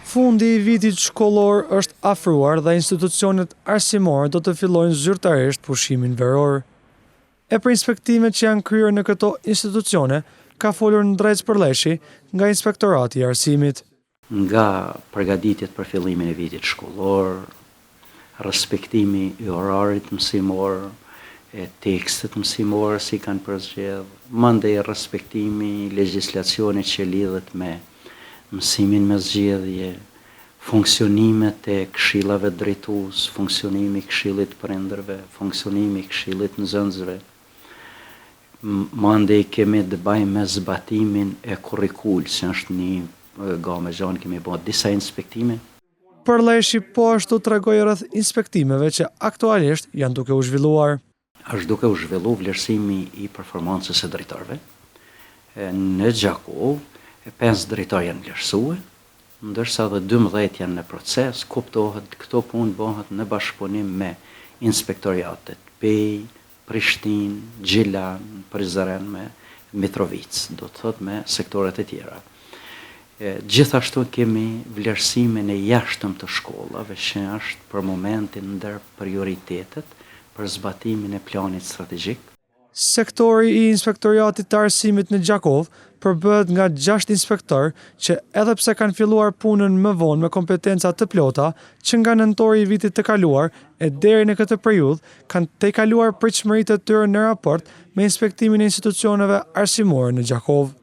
Fundi I vitit shkollor është afruar dhe institucionet arsimore do të fillojnë zyrtarisht pushimin veror. E për inspektimet që janë kryer në këto institucione, ka folur Ndrejc Përleshi nga Inspektorati I Arsimit. Nga përgatitjet për fillimin e vitit shkollor, respektimi I orarit mësimor, e tekstet mësimor si kanë përzgjedh, mandej respektimi legjislacionit që lidhet me mësimin me zgjedhje, funksionimet e këshillave drejtues, funksionimi I këshillit prindërve, funksionimi I këshillit nxënësve. Mandej kemi të bëjmë me zbatimin e kurrikulës, që është një gamë gjanë kemi bërë disa inspektime. Përleshi po ashtu tregoi rreth inspektimeve që aktualisht janë duke u zhvilluar. Është duke u zhvillu vlerësimi I performancës së drejtorëve. Në Gjakov, 5 drejtorë janë vlerësuar, ndërsa dhe 12 janë në proces, kuptohet këto punë bëhet në bashkëpunim me inspektoriatet Pej, Prishtinë, Gjilan, Prizren me Mitrovic, do të thot me sektoret e tjera. Gjithashtu kemi vlerësimin e jashtëm të shkollave, që është për momentin ndër prioritetet për zbatimin e planit strategjik. Sektori I Inspektoriatit të Arsimit në Gjakov përbëhet nga 6 inspektor që edhe pse kanë filluar punën më vonë me kompetenca të plota, që nga nëntori I vitit të kaluar e deri në këtë periudhë kanë tejkaluar pritshmëritë e tyre në raport me inspektimin e institucioneve arsimore në Gjakov.